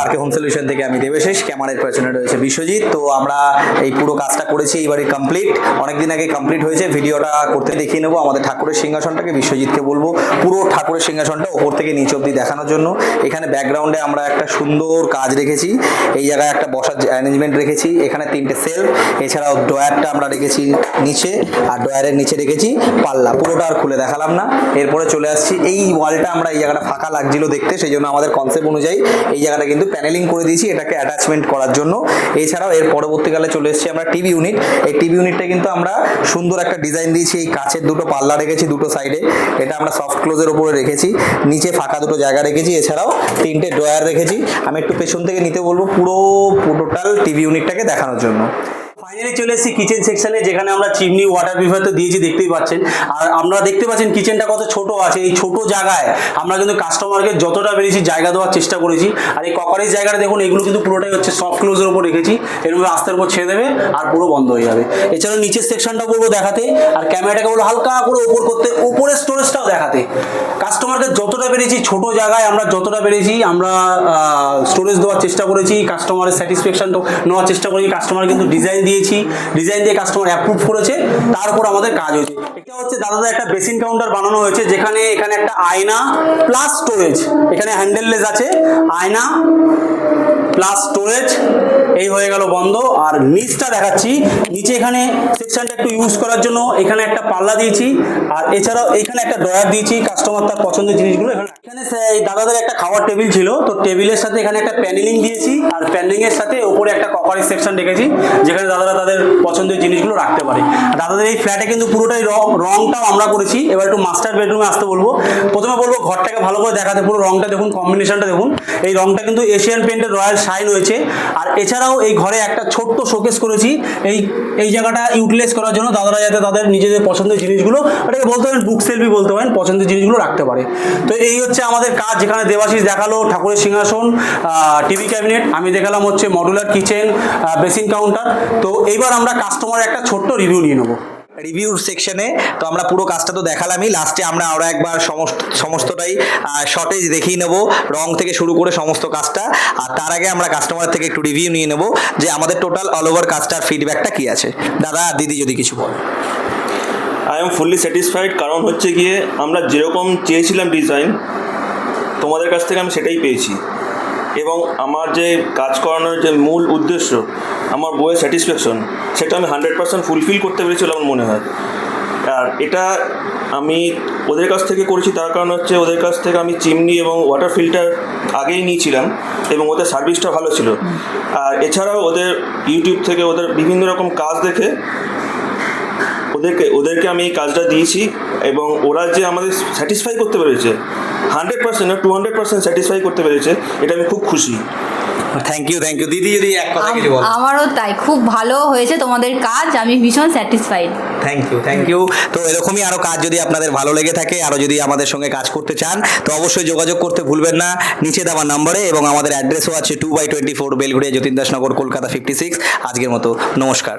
আরকে home solution থেকে আমি দেবেশেষ, ক্যামেরার পেছনে রয়েছে বিশ্বজিৎ। তো আমরা এই পুরো কাজটা করেছি, এইবারই কমপ্লিট, অনেকদিন আগে কমপ্লিট হয়েছে। ভিডিওটা করতে দেখিয়ে নেবো আমাদের ঠাকুরের সিংহাসনটাকে। বিশ্বজিৎকে বলবো পুরো ঠাকুরের সিংহাসনটা ওপর থেকে নিচ অব্দি দেখানোর জন্য। এখানে ব্যাকগ্রাউন্ডে আমরা একটা সুন্দর কাজ রেখেছি, এই জায়গায় একটা বসার অ্যারেঞ্জমেন্ট রেখেছি, এখানে 3টে সেলফ, এছাড়াও ড্রয়ারটা আমরা রেখেছি নিচে, আর ড্রয়ারের নিচে রেখেছি পাল্লা। পুরোটা আর খুলে দেখালাম না। এরপরে চলে আসছি এই ওয়ালটা, আমরা এই জায়গাটা ফাঁকা লাগছিল দেখতে, সেই জন্য আমাদের কনসেপ্ট অনুযায়ী এই জায়গাটা কিন্তু প্যানেলিং করে দিয়েছি এটাকে অ্যাটাচমেন্ট করার জন্য। এছাড়াও এর পরবর্তীকালে চলে এসেছি আমরা টিভি ইউনিট। এই টিভি ইউনিটটা কিন্তু আমরা সুন্দর একটা ডিজাইন দিয়েছি, এই কাছের দুটো পাল্লা রেখেছি দুটো সাইডে, এটা আমরা সফট ক্লোজের উপরে রেখেছি, নিচে ফাঁকা দুটো জায়গা রেখেছি, এছাড়াও 3টে ড্রয়ার রেখেছি। আমি একটু পেছন থেকে নিতে বলবো পুরো টোটাল টিভি ইউনিটটাকে দেখানোর জন্য। ফাইনালি চলে এসেছি কিচেন সেকশনে, যেখানে আমরা চিমনি ওয়াটার পিউরিফায়ার তো দিয়েছি, দেখতেই পাচ্ছেন। আর আমরা দেখতে পাচ্ছেন কিচেনটা কত ছোট আছে। এই ছোট জায়গায় আমরা কিন্তু কাস্টমারকে যতটা পেরেছি জায়গা দেওয়ার চেষ্টা করেছি। আর এই ককারেজ জায়গাটা দেখুন, এগুলো কিন্তু পুরোটাই হচ্ছে সফট ক্লোজের উপর রেখেছি, এরকম আস্তের উপর ছেড়ে দেবে আর পুরো বন্ধ হয়ে যাবে। এছাড়াও নিচের সেকশনটা বলবো দেখাতে, আর ক্যামেরাটাকে বলবো হালকা করে ওপর করতে, উপরের স্টোরেজটাও দেখাতে। কাস্টমারকে যতটা পেরেছি ছোট জায়গায় আমরা যতটা পেরেছি আমরা স্টোরেজ দেওয়ার চেষ্টা করেছি, কাস্টমারের স্যাটিসফ্যাকশন নেওয়ার চেষ্টা করেছি। কাস্টমার কিন্তু ডিজাইন দিয়ে কাস্টমার অ্যাপ্রুভ করেছে, তারপর আমাদের কাজ হয়েছে। এটা হচ্ছে দাদাদের একটা বেসিন কাউন্টার বানানো হয়েছে, যেখানে এখানে একটা আয়না প্লাস স্টোরেজ, এখানে হ্যান্ডেললেস আছে, আয়না প্লাস স্টোরেজ, এই হয়ে গেল বন্ধ। আর নিচটা দেখাচ্ছি, নিচে এখানে সেকশনটা একটু ইউজ করার জন্য এখানে একটা পাল্লা দিয়েছি, আর এছাড়াও এখানে একটা ড্রয়ার দিয়েছি, কাস্টমার তার পছন্দের জিনিসগুলো এখানে। দাদাদের একটা খাওয়ার টেবিল ছিল, তো টেবিলের সাথে এখানে একটা প্যানেলিং দিয়েছি, আর প্যানেলিংয়ের সাথে ওপরে একটা কভারেজ সেকশন রেখেছি, যেখানে দাদারা তাদের পছন্দের জিনিসগুলো রাখতে পারে। দাদাদের এই ফ্ল্যাটে কিন্তু পুরোটাই রংটাও আমরা করেছি। এবার একটু মাস্টার বেডরুমে আসতে বলবো। প্রথমে বলবো ঘরটাকে ভালো করে দেখাতে, পুরো রংটা দেখুন, কম্বিনেশনটা দেখুন। এই রংটা কিন্তু এশিয়ান পেইন্টের রয়্যাল শাইন হয়েছে। আর এছাড়াও এই ঘরে একটা ছোট্ট শোকেস করেছি, এই জায়গাটা ইউটিলাইজ করার জন্য দাদারা যাতে তাদের নিজেদের পছন্দের জিনিসগুলো, ওটাকে বলতে পারেন বুক সেলফি বলতে পারেন, পছন্দের জিনিসগুলো রাখতে পারে। তো এই হচ্ছে আমাদের কাজ, যেখানে দেবাশিস দেখালো ঠাকুরের সিংহাসন, টিভি ক্যাবিনেট, আমি দেখালাম হচ্ছে মডুলার কিচেন, বেসিন কাউন্টার। তো এইবার আমরা কাস্টমারের একটা ছোট্ট রিভিউ নিয়ে নেবো রিভিউর সেকশনে। তো আমরা পুরো কাজটা তো দেখালামই, লাস্টে আমরা আরও একবার সমস্তটাই শর্টেজ দেখিয়ে নেবো, রং থেকে শুরু করে সমস্ত কাজটা। আর তার আগে আমরা কাস্টমার থেকে একটু রিভিউ নিয়ে নেবো যে আমাদের টোটাল অল ওভার কাজটার ফিডব্যাকটা কী আছে। দাদা দিদি যদি কিছু বল। আই এম ফুললি স্যাটিসফাইড, কারণ হচ্ছে গিয়ে আমরা যেরকম চেয়েছিলাম ডিজাইন, তোমাদের কাছ থেকে আমি সেটাই পেয়েছি। এবং আমার যে কাজ করানোর যে মূল উদ্দেশ্য, আমার বইয়ের স্যাটিসফ্যাকশন, সেটা আমি 100% ফুলফিল করতে পেরেছি আমার মনে হয়। আর এটা আমি ওদের কাছ থেকে করেছি, তার কারণ হচ্ছে ওদের কাছ থেকে আমি চিমনি এবং ওয়াটার ফিল্টার আগেই নিয়েছিলাম, এবং ওদের সার্ভিসটা ভালো ছিল। আর এছাড়াও ওদের ইউটিউব থেকে ওদের বিভিন্ন রকম কাজ দেখে ওদেরকে আমি এই কাজটা দিয়েছি, এবং ওরা যে আমাদের স্যাটিসফাই করতে পেরেছে 100% না 200% স্যাটিসফাই করতে পেরেছে, এটা আমি খুব খুশি। থ্যাংক ইউ দিদি, যদি এক কথা কিছু বল। আমারও তাই, খুব ভালো হয়েছে তোমাদের কাজ, আমি ভীষণ স্যাটিসফাইড। Thank you. তো এরকমই আরও কাজ যদি আপনাদের ভালো লেগে থাকে, আরও যদি আমাদের সঙ্গে কাজ করতে চান, তো অবশ্যই যোগাযোগ করতে ভুলবেন না নিচে দেওয়া নম্বরে। এবং আমাদের অ্যাড্রেসও আছে 2/24 বেলঘড়িয়া যতীন দাস নগর, কলকাতা 56। আজকের মতো নমস্কার।